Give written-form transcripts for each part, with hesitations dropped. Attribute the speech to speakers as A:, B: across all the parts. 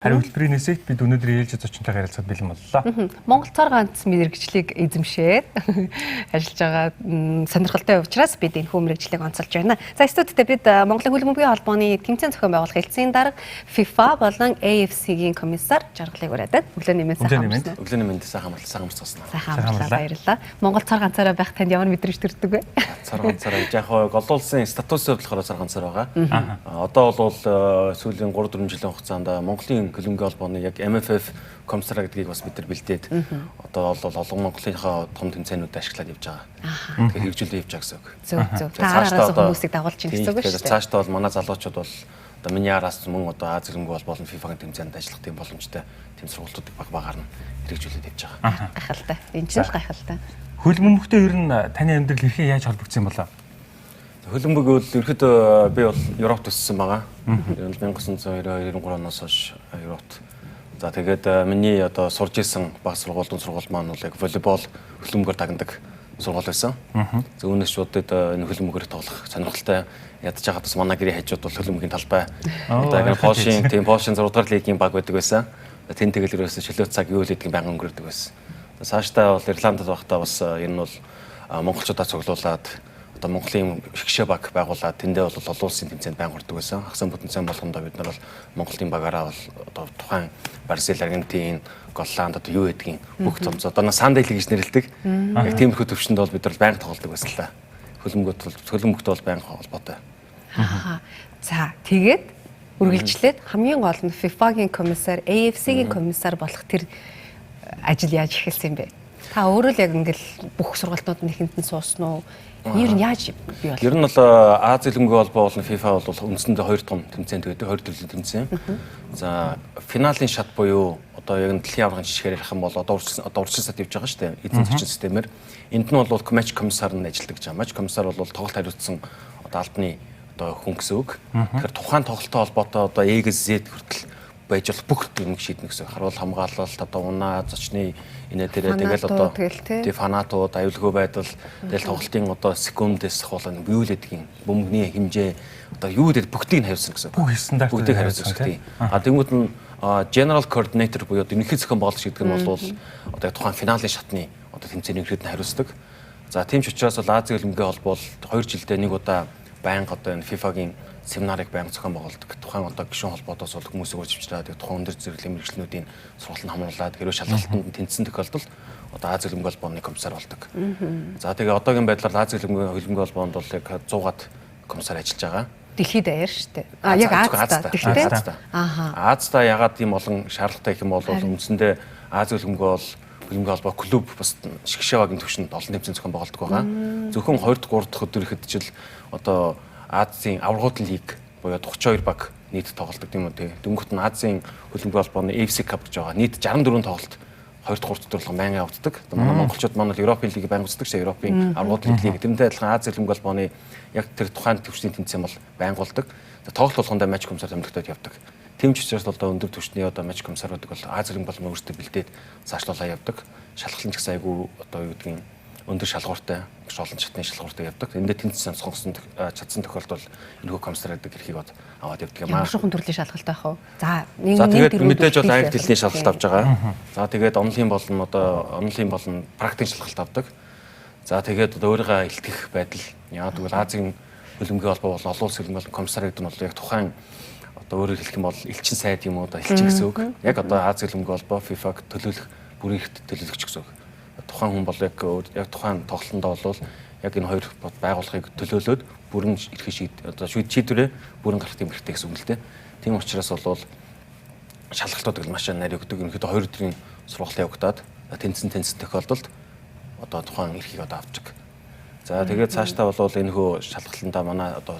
A: Харин хөтөлбөрийн нисэгт бид өнөөдөр ээлж зочинтой харилцаад бэлэн боллоо.
B: Монгол цар ганц мэрэгжлийг эзэмшээд ажиллаж байгаа сонирхолтой учраас бид энэ хүү мэрэгжлийг онцолж байна. За студидтэй бид Монголын хөлбөмбөгийн холбооны тэмцээн зохион байгуулах хэлтсийн дарга FIFA болон AFC-гийн комиссар жаргалыг ураадаг. Өглөөний мэнд сайхан амарсан.
C: Өглөөний мэнд сайхан амарсан.
B: Сайхан амарлаа, баярлалаа. Монгол цар ганцаараа байх танд ямар мэдрэмж төрдөг вэ?
C: Цар ганцаараа яг голуулсан статусыг болохоор цар ганцаар байгаа. Одоо бол сүүлийн 3-4 жилийн хугацаанд Монголын хөлбөмбөгийн холбооны яг MFF комиссар гэдгийг бас бид нар бэлдээд одоо бол олон Монголынхаа том тэмцээнүүд ашиглаад явж байгаа. Тэгэхээр хэрэгжүүлээд явж байгаа гэсэн үг.
B: Зөв. Таараас хүмүүсийг дагуулж ийн гэсэн үг шүү дээ.
C: Цаашдаа бол манай залуучууд бол одоо миний араас мөн одоо Аз хөлбөмбөгийн холбооны FIFA-гийн тэмцээнд ажиллах тийм боломжтой тэм сургалтуудыг багаар нь хэрэгжүүлээд явж байгаа.
B: Гайхалтай. Энэ ч л гайхалтай.
A: Хөлбөмбөгтэй ер нь таны амьдрал хэрхэн яаж холбогдсон болоо?
C: Хөлбөмбөг бол ерөөдөө би бол Европт өссөн байгаа. 1992-93 оноос хойш Европт. За тэгээд миний одоо сурж исэн баг сургууль, дунд сургууль маань бол яг волейбол хөлбөмбөгөөр дагнадаг сургууль байсан. За үүнээс шуудад энэ хөлбөмбөгөөр тоглох сонирхолтой ядаж байгаад бас манай гэрийн хажууд бол хөлбөмбөгийн талбай. Одоо яг Польшийн 6 дугаар лигийн баг байдаг байсан. Тэн тэгэл ерөөсө чөлөө цаг юу л гэдгийг байнга өнгөрдөг байсан. Цаашдаа бол Ирландд байхдаа бас энэ бол монголчуудаа цуглуулад одоо Монголын хгшээ баг байгуулад тэндээ бол олон улсын тэмцээнд байнга ордог байсан. Хагас бүтэнцэн болгондоо бид нар бол Монголын багаараа бол одоо тухайн Бразил, Аргентин, Голланд одоо юу гэдгийг бүх цомц одоо Сандал гэж нэрлэдэг. Яг тиймэрхүү төвшөнд бол бид нар байнга тоглодог байсан л та. Хөлбөмбөгт бол байнга холбоотой.
B: За тэгээд үргэлжлээд хамгийн гол нь FIFA-гийн комиссар, AFC-гийн комиссар болох тэр ажил яаж эхэлсэн юм бэ? Та өөрөө л яг ингээл бүх сургалтууд нэхэнд нь суусан уу? Ер нь яаж бий болов?
C: Ер нь бол Аз хөлбөмбөгийн холбоо болон FIFA бол үндсэндээ хоёр том тэмцээнд байдаг, хоёр төрлийн тэмцээн. За финалийн шат буюу одоо яг нь дэлхийн аваргын жишгээр ярих юм бол одоо урьдчилан сад явж байгаа шүү дээ. Эзэн зочин системээр. Энд нь бол матч комиссар нь ажилладаг гэж байгаа. Матч комиссар бол тоглолт хариуцсан одоо албаны одоо хүн гэсэн үг. Тэгэхээр тухайн тоглолттой холбоотой одоо A-ээс Z хүртэл байж болох бүх юм шийднэ гэсэн. Харуул хамгаалалт одоо унаа зочны инээ дээрээ тэгэл одоо тий фанатууд аюулгүй байдал тэгэл тоглолтын одоо секундээс хавуулна юу л гэдгийг бөмбөгний хэмжээ одоо юу гэдэг бүгдийг нь хариуцсан гэсэн.
A: Бүх стандарт
C: бүгдийг хариуцсан тий. Тэгмүүд нь general coordinator буюу ерөнхий зохион байгуулагч гэдэг нь бол одоо тухайн финалийн шатны одоо тэмцээний ерөнхийд нь хариуцдаг. За тийм ч учраас бол Азийн хөлбөмбөгийн холбоо бол 2 жилдээ нэг удаа байнга одоо энэ FIFA-гийн семинарыг байнга зохион байгуулдаг. Тухайн одоо гишүүн холбоотоос бол хүмүүсийг урьж авчираад тухайн өндөр зэрэглэлийн мэргэжлүүдийн сургалт нь хамруулад хэрвээ шалгалтанд тэнцсэн тохиолдолд одоо Аз хөлбөмбөгийн холбооны комиссар болдог. За тэгээ одоогийн байдлаар Аз хөлбөмбөгийн холбоонд бол яг 100-аад комиссар ажиллаж байгаа.
B: Дэлхийд даяар шүү дээ. Яг Азтай. Тэгтээ.
C: Азтай ягаад ийм олон шаардлагатай гэх юм бол үндсэндээ Аз хөлбөмбөгийн холбоо клуб бас шгшээвагийн төвшөнд олон тэмцээн зохион байгуулдаг байгаа. Зөвхөн 2-3 дахь өдөр ихэд жил одоо Азийн аваргууд лиг буюу 32 баг нийт тоглолдог тийм үү тий. Дөнгөт нь Азийн хөлбөмбөгийн холбооны AFC Cup гэж байгаа. Нийт 64 тоглолт 2-3 дахь өдөр байнга явагддаг. Манай монголчууд манай Европын лиг байнга үздэг шээ. Европын аваргууд лиг тэрнтэй адилхан Азийн хөлбөмбөгийн холбооны яг тэр тухайн төвчний тэмцээн бол байнга болдог. Тоглолт болгондоо матч комиссар томилогдоод явдаг. Тийм ч учраас одоо өндөр түвшний одоо матч комиссаруудыг бол Аз хөлбөмбөгийн холбоо өөрсдөө бэлдээд цаашлуулаа явдаг. Шалгалт ч гэсэн айгүй одоо юу гэдгийг өндөр шалгууртай олон шатны шалгууртай явдаг. Эндээ тэнцсэн сонгосон чадсан тохиолдолд энэхүү комиссар гэдэг эрхийг аваад явдаг юм аа.
B: Ямар шухан төрлийн шалгалт байх вэ? За
C: тэгээд мэдээж бол англи хэлний шалгалт авч байгаа. За тэгээд онлын болон практикийн шалгалт авдаг. За тэгээд өөрийгөө илтгэх байдал. Яагаад гэвэл Азийн хөлбөмбөгийн холбоо бол олон улсын хөлбөмбөгийн комиссар гэдэг нь бол яг тухайн одоо өөрөөр хэлэх юм бол элчин сайд юм уу одоо элчин гэсэн үг. Яг одоо Азийн хөлбөмбөгийн холбоо FIFA-г төлөөлөх бүрэн эрхт төлөөлөгч гэсэн үг. Тухайн хүн бол яг тухайн тоглолтонд бол яг энэ хоёр байгууллагыг төлөөлөөд бүрэн эрхээ одоо шийдвэрээ бүрэн гаргах юм хэрэгтэй гэсэн үг л дээ. Тийм учраас бол шалгалтуудыг маш нарийн өгдөг. Ерөнхийдөө 2 өдрийн сургалт явагдаад тэнцсэн тохиолдолд одоо тухайн эрхийг одоо авчих. За тэгээд цаашдаа бол энэ хөө шалгалтандаа манай одоо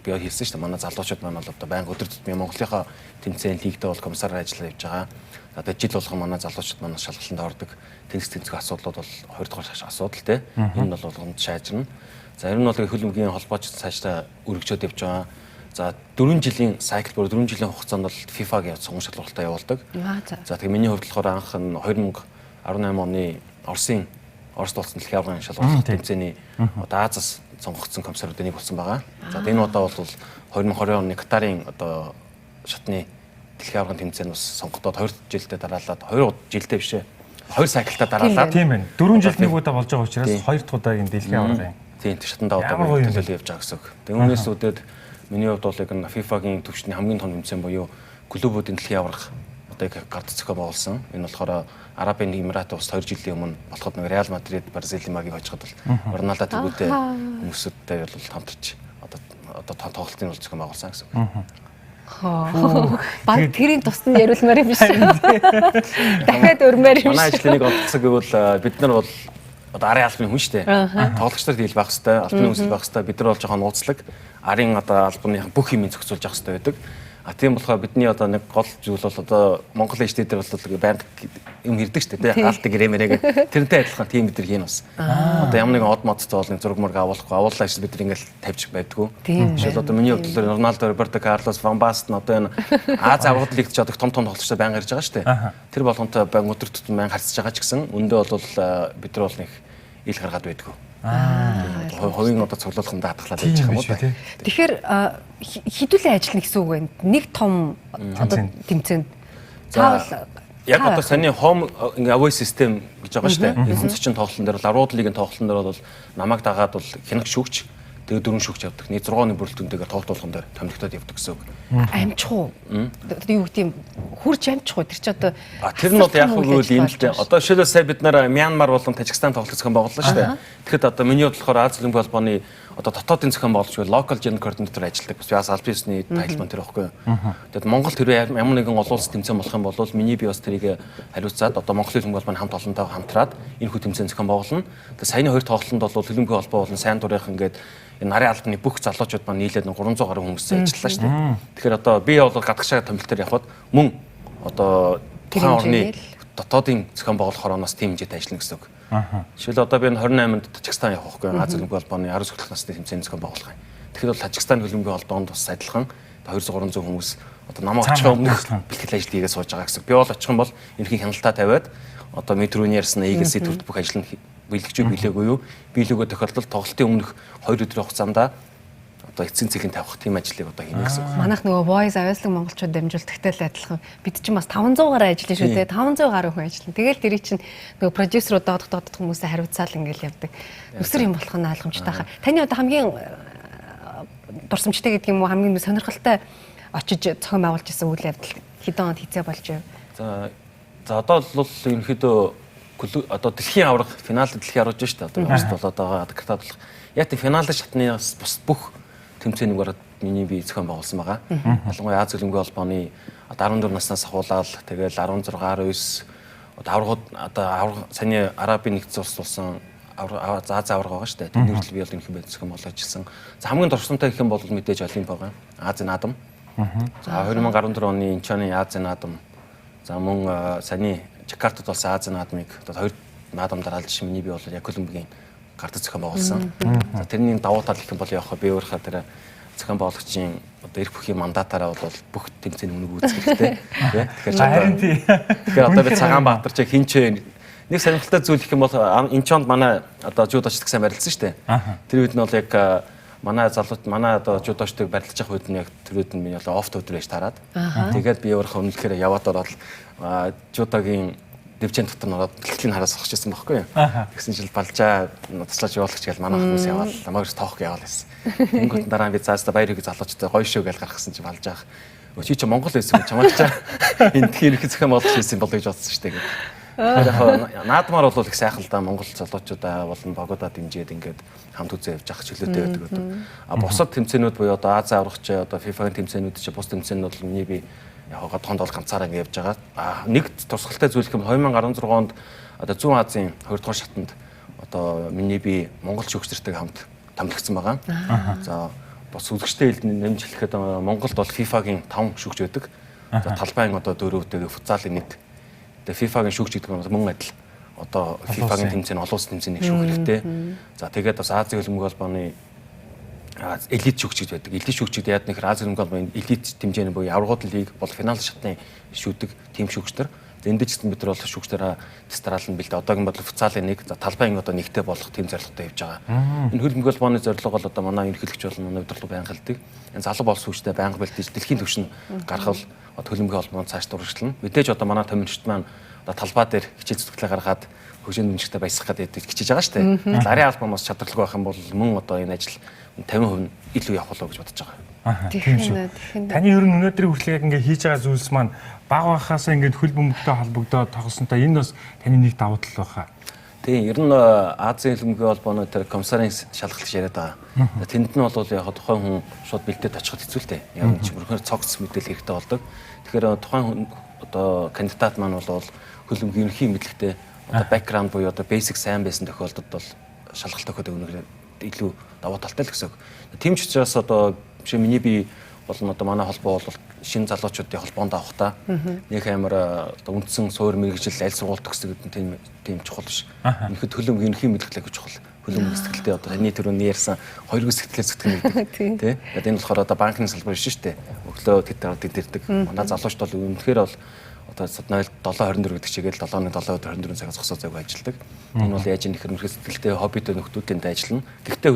C: би хэлсэн шүү дээ. Манай залуучууд маань бол одоо байнга өдөр тутмын Монголынхаа тэмцээн лигдээ бол комиссараар ажиллаж явж байгаа. Одоо жил болгон манай залуучууд манай шалгалтанд ордог. Тэнцэх асуудлууд бол 2 дахь асуудал те. Энэ бол болгонд шаажирна. За ер нь бол хөлбөмбөгийн холбооч цаашдаа өргөжөөд явж байгаа. За 4 жилийн цикл бүр 4 жилийн хугацаанд бол FIFA-гийн сонгон шалгалтаа явуулдаг. За тэгээ миний хувьд болохоор анх нь 2018 оны Оросд болсон дэлхийн аваргын шалгалт тэмцээний одоо Азаас сонгогдсон комиссаруудын нэг болсон байгаа. За энэ удаа бол 2020 оны Катарын одоо шатны дэлхийн аваргын тэмцээн бас сонгогдоод 2 жилдээ дараалаад 2 жилдээ биш ээ. 2 сайклтаа дараалаад
A: Тийм байна. 4 жилд нэг удаа болж байгаа учраас 2 дахь удаагийн дэлхийн аваргын
C: тийм шатандаа одоо төлөөлөл явж байгаа гэсэн үг. Тэгээ үүнээс үүдээд миний хувьд бол яг FIFA-гийн төвчний хамгийн том тэмцээн буюу клубүүдийн дэлхийн аварга одоо яг гард зохио байгуулсан. Энэ болохоор Арабын Эмират ус 2 жилийн өмнө болоход нэг Реал Мадрид, Барселонагийн хожиход бол Роналдо төвөдөө хүмүүстэй бол хамтарч одоо тоглолтын бол зохион байгуулсан гэсэн үг.
B: Баг тэрийн тусад нь яриулмаар юм биш. Дахиад өрмөр юм.
C: Манай ажлыг олцсон гэвэл бид нар бол одоо арын албаны хүн шүү дээ. Тоглогчдод дийл байх хэвээр, албаны хүсэл байх хэвээр бид нар бол жоохон нууцлаг арын одоо албаны бүх юмыг зохицуулж явах хэвээр байдаг. А тийм болохоор бидний одоо нэг гол зүйл бол одоо Монгол ээжтэй дээр бол банк юм ирдэг шүү дээ. Хаалтыг ирэмээрээ тэрнтэй адилхан тийм бид нар хийн бас. Одоо ямар нэгэн од модтой бол зураг мураг авуулахгүй авуулаа шүү бид нар ингээл тавьж байдгүй. Жишээл одоо миний хувьд бол Роналдо, Роберто Карлос, Ван Баст одоо энэ Аз аврагд лигт ч одоо том тоглогчтой байнга ирж байгаа шүү дээ. Тэр болгонтой банк өдөр тутмын байнга харьцаж байгаа ч гэсэн өндөө бол бид нар бол нэг ил гаргаад байдгүй. Ховын одоо цуглуулахын даатгалаад байж байгаа юм уу та.
B: Тэгэхээр хідүүлэн ажиллана гэсэн үг байна. Нэг том одоо тэмцээнд заавал
C: яг одоо саний home away system гэж байгаа шүү дээ. Эзэн зочин тоглолтын дээр бол Арууд лигийн тоглолтын дээр бол намайг дагаад бол хянах шүүгч тэгээ 4 шүүгч явдаг. Нийт 6 оны бүрэлдэхүүнтэйгээр тоглолтын дээр томилогдоод явдаг гэсэн үг.
B: Амжих уу? Одоо юу гэдэг юм хурж амжих уу? Тэр чи одоо
C: тэр нь бол яг үгүй юм л дээ. Одоо жишээлбэл сая бид нар Мянмар болон Тажикстан тоглолт зохион байгууллаа шүү дээ. Тэгэхэд одоо миний бодлохоор Аз Олимпийн холбооны одоо дотоодын зохион байгуулагч бол local general coordinator ажилладаг. Бас аль биесний тайлбар тэр байхгүй. Тэгэхэд Монгол тэр ямар нэгэн олон улс тэмцээн болох юм бол миний би бас тэрийг хариуцаад одоо Монголын Олимпийн холбооны хамт олонтойгоо хамтраад энэ хүү тэмцээн зохион байгуулна. Тэгээд саяны 2 тоглолтод бол Олимпийн холбоо болон сайн дурынх ингээд энэ нарын албаны бүх залуучууд маань нийлээд 300 гаруй хүмүүстэй ажиллалаа шүү дээ. Тэгэхээр одоо би бол гадагшаа томилтоор явхад мөн одоо тухайн орны дотоодын зохион байгуулах хороноос тийм хэмжээтэй ажиллана гэсэн үг. Жишээл одоо би 28-нд Тажикстан явах байхгүй Аз Олимпийн холбооны 10 сурталх насны тэмцээн зохион байгуулах юм. Тэгэхээр бол Тажикстан Олимпийн холбоонд бас адилхан 200-300 хүмүүс одоо намайг очих өмнөх бэлтгэл ажил хийгээд сууж байгаа гэсэн. Би бол очих юм бол энэхийн хяналтаа тавиад одоо метрүүний ярьсан EGC төрөлт бүх ажил нь биелэгч билээгүй юу? Биелэгөө тохиолдолд тоглолтын өмнөх 2 өдрийн хугацаанд одоо эцсийн цэглэн тавих тийм ажлыг одоо хийнэ гэсэн үг.
B: Манайх нөгөө voice авьяаслаг монголчууд дамжуулдагтай л адилхан. Бид чинь бас 500 гаруй ажиллана шүү дээ. 500 гаруй хүн ажиллана. Тэгэл дэрий чинь нөгөө продюсерууд доодох хүмүүсээ хариуцаал ингээл явдаг. Өсөр юм болох нь ойлгомжтой хаа. Таны одоо хамгийн дурсамжтай гэдэг юм уу хамгийн сонирхолтой очиж зохион байгуулж исэн үйл явдал хэдэн онд хизээ болж байв?
C: За одоо бол ерөнхийдөө одоо дэлхийн аварга финалд дэлхийн аварга шүү дээ. Одоо Монгол болоод байгаа Катад болох. Яг тийм финалын шатны бас бүх тэмцээнийг миний би зохион байгуулсан байгаа. Ялангуяа Аз Олимпийн холбооны одоо 14 наснаас ахуулаад тэгэл 16, 19 одоо аваргууд одоо саний Арабын нэгдсэн улс болсон Аз аварга байгаа шүү дээ. Тэний хүртэл би бол энэ хэм зохион болгож ирсэн. За хамгийн дурсамтай гэх юм бол мэдээж Олимп байгаа. Азийн наадам. За 2014 оны Инчоны Азийн наадам. За мөн саний Жакартад болсон Азийн наадмыг одоо 2 наадам дараалж миний би бол яг Колумбигийн гардаг зохион байгуулсан. За тэрний давуу тал гэх юм бол яг би өөрийнхөө тэр зохион байгуулагчийн одоо эрх бүхий мандатаараа бол бүх тэмцээний үнэг үүсгэх хэрэгтэй. Тэгэхээр одоо би Цагаанбаатар ч хинч нэг сонирхолтой зүйл гэх юм бол энэ ч онд манай одоо жудочд гэсэн барилдсан шүү дээ. Тэр үед нь бол яг манай залууд манай одоо жудочдыг барилдаж явах үед нь яг тэр үед нь миний бол офт өдөр байж тараад. Тэгээд би өөрийнхөө үнэлэхээр яваад ороод жудогийн дэвчэн дотор нь ороод бэлтгэлийн хараас сохож ирсэн байхгүй юу. Тэгсэн жил балжаа туслаж явуулагч гэж манай хүмүүс яваад намайг тоох яваал байсан. Тэнгүүд дараа би цаастаа баяр хөг залуучтай гоё шүү гэж гаргасан чи балжаах. Өчиг чи Монгол байсан юм чамаач энэ тэгэхээр их зохион болгож хийсэн болов гэж бодсон шүү дээ. Наадмаар бол их сайхан л да Монгол залуучуудаа болон богоодаа дэмжиэд ингээд хамт үзээ явж ах чөлөөтэй байдаг гэдэг. А бусад тэмцээнүүд буюу одоо Аз аврагч одоо FIFA-гийн тэмцээнүүд чи бус тэмцээнүүд бол миний би яг годхонд бол ганцаараа ингэ явж байгаа. Нэг тусгалтай зүйл хэм 2016 онд одоо Зүүн Азийн 2 дугаар шатанд одоо миний би Монгол шүүгчдэртэй хамт томилогдсон байгаа. За бас үзэгчтэй нэмж хэлэхэд Монголд бол FIFA-гийн 5 шүүгч байдаг. За талбайн одоо 4-өөтэйгээ футзалын 1. Тэгээ FIFA-гийн шүүгч гэдэг нь мөн адил. Одоо FIFA-гийн тэмцээн олон улсын тэмцээний шүүх хэрэгтэй. За тэгээд бас Азийн Олимпийн холбооны элит шүүгч гэдэг байдаг. Элит шүүгчид яад нөхөр Азийн Олимпийн холбооны элит хэмжээний буюу аврагууд лиг бол финал шатны шүүдэг тим шүүгчдэр. Тэгээд энд ч гэсэн бид нар бол шүүгчдэрээ тестраалн бэлдээ. Одоогийн бодлого фуцаалын нэг талбайн одоо нэгтэй болох тийм зорилготой явж байгаа. Энэ хөлбөмбөгийн холбооны зорилго бол одоо манай ерөнхийлөгч болон манай удирдлага байнга хэлдэг. Энэ залуу боловс шүүгчтэй байнга бэлдэж дэлхийн түвшин гаргавал хөлбөмбөгийн холбоонд цааш дурагчлана. Мэдээж одоо манай томилчд маань одоо талбай дээр хичээл зүтгэлээ гаргаад хөгжийн дэмжигтэй баясгах гэдэг хичээж байгаа шүү дээ. Ларын албанаас чадварлагүй байх юм бол мөн одоо энэ ажил 50% илүү явах болов гэж бодож байгаа.
A: Тийм шүү. Таны ер нь өнөөдрийн хүртэл яг ингээ хийж байгаа зүйлс маань бага бахаасаа ингээ хөл бөмбөгтэй холбогдоод тоглосонтой энэ бас таны нэг давуу тал байхаа.
C: Тийм ер нь Азийн хөлбөмбөгийн холбооны тэр комиссарын шалгалт яриад байгаа. Тэнд нь бол яг тухайн хүн шууд бэлдээд очиход хэцүү л дээ. Яг ч мөрхөөр цогц мэдээлэл хэрэгтэй болдог. Тэгэхээр тухайн хүн одоо кандидат маань бол хөлбөмбөгийн ерөнхий мэдлэгтэй одоо бэкграунд буюу одоо basic сайн байсан тохиолдолд бол шалгалт өгөхөд өнөөр илүү давуу талтай л гэсэн үг. Тийм ч учраас одоо жишээ миний би болон одоо манай холбоо бол шинэ залуучуудын холбоонд авахта нэг амар одоо үндсэн суур мэрэгжил аль сургууль төгсдөг гэдэг тийм чухал биш. Үнэхээр хөлбөмбөгийн ерөнхий мэдлэг чухал. Хөлбөмбөгийн сэтгэлтэй одоо таны түрүүний ярьсан хоёр гүс сэтгэлээр зүтгэн гэдэг тийм. Тэгээд энэ болохоор одоо банкны салбар биш шүү дээ. Өглөө тэдэрдэг. Манай залуучд бол үнэхээр бол одоо 07:24 гэдэг чигээр 7:24 цагаас зогсоо зайг ажилладаг. Энэ бол яаж юм нэхэр сэтгэлтэй хоббитой нөхдүүдтэй ажиллана. Гэхдээ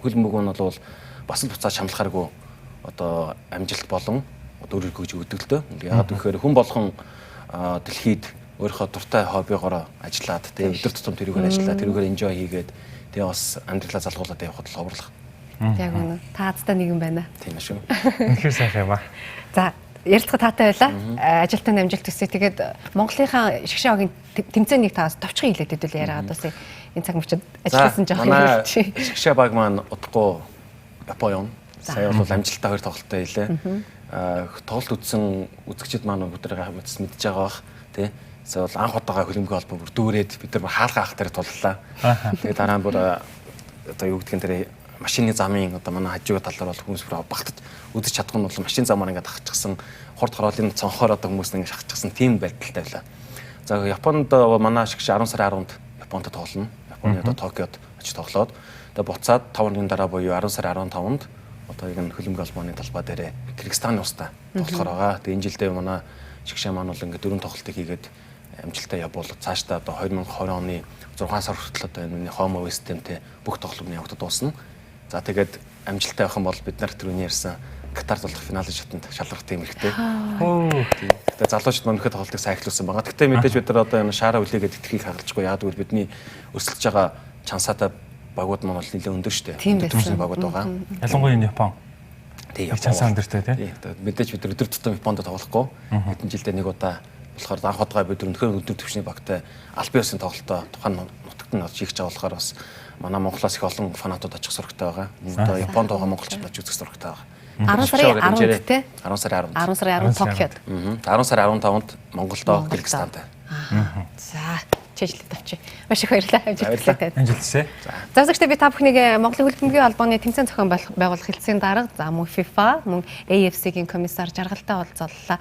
C: хөлбөмбөг нь бол бас л буцаад шамлахааргүй одоо амжилт болон одоо өргөж өгдөг л дөө. Яагаад гэхээр хүн болгон дэлхийд өөрийнхөө дуртай хоббигоор ажиллаад тэгээ өдөр тутам тэрүүгээр ажиллаад тэрүүгээр enjoy хийгээд тэгээ бас амьдралаа залгуулад явахад л ховрлох.
B: Яг үнэ. Таацтай нэг юм байна.
C: Тийм шүү.
A: Үнэхээр сайхан юм аа.
B: За ярилцлага таатай байлаа. Ажилтан амжилт төсөө. Тэгээд Монголынхаа шгшээ хогийн тэмцээнийг таас товчхон хилээд хэдүүл яриагаад бас энэ цаг мөчид ажилласан жоох юм байна.
C: Шгшээ баг маань удахгүй Япон. Сая бол амжилттай хоёр тоглолттой хэлээ. Тоглолт үзсэн үзэгчид маань өдрөөгөө мэдж байгаа бах тий. Сая бол анх удаага хөлбөмбөгийн холбоо бүр дүүрээд бид нар хаалга ах дээр туллаа. Тэгээд дараа нь бүр одоо юу гэдгийг тэр машины замын одоо манай хажуугийн талаар бол хүмүүс бүр багтаж үдэж чадах нь бол машин замаар ингээд ахчихсан хурд хороолын цонхоор одоо хүмүүс ингээд шахчихсан тийм байдалтай байлаа. За Японд манай шиг 10 сарын 10-нд Японд тоглоно. Японы одоо Токиод очиж тоглоод тэгээд буцаад 5 өдрийн дараа буюу 10 сарын 15-нд одоо энэ хөлбөмбөгийн холбооны талбай дээр Кыргызстаны устаа тоглохоор байгаа. Тэгээд энэ жилдээ манай шгшээ маань бол ингээд 4 тоглолтыг хийгээд амжилттай явбал цаашдаа одоо 2020 оны 6 сар хүртэл одоо энэ Home Away системтэй бүх тоглоомны явагдаж дуусна. За тэгээд амжилттай байх юм бол бид нар түрүүний ярьсан Катар залах финалийн шатанд шалрах тийм хэрэгтэй. Тэгээд залуучууд маань өнөхөд тоглолтыг сайхлуулсан байгаа. Гэхдээ мэдээж бид нар одоо энэ шаараа үлээгээд итгэхийг хагалжгүй. Яагаад гэвэл бидний өрсөлдөж байгаа чансаатай багууд маань бол нэлээд өндөр шүү дээ. Төрсэн багууд байгаа.
A: Ялангуяа энэ Япон.
C: Тийм
A: чансаа өндөртэй тийм.
C: Мэдээж бид өдөр тутам Японд тоглохгүй. Хэдэн жилдээ нэг удаа болохоор анх удаа бид өнөхөр өдөр төвчний багтай аль биесын тоглолтоо тухайн нутагт нь хийж байгаа болохоор бас манай Монголоос их олон фанатууд очих сурагтай байгаа. Одоо Японд байгаа монголчууд очиж үзэх сурагтай байгаа.
B: 10 сарын 10-нд тий?
C: 10 сарын 10-нд.
B: 10 сарын 10 Токиод.
C: 10 сарын 15-нд Монголдоо Кыргызстантай.
B: За чэжлээд авчи. Маш их баярлалаа. Амжилттай.
A: Амжилтсэ.
B: За зөвхөн би та бүхнийг Монголын хөлбөмбөгийн холбооны тэмцээн зохион байгуулах хэлтсийн дарга за мөн FIFA, мөн AFC-гийн комиссар жаргалтай уулзаллаа.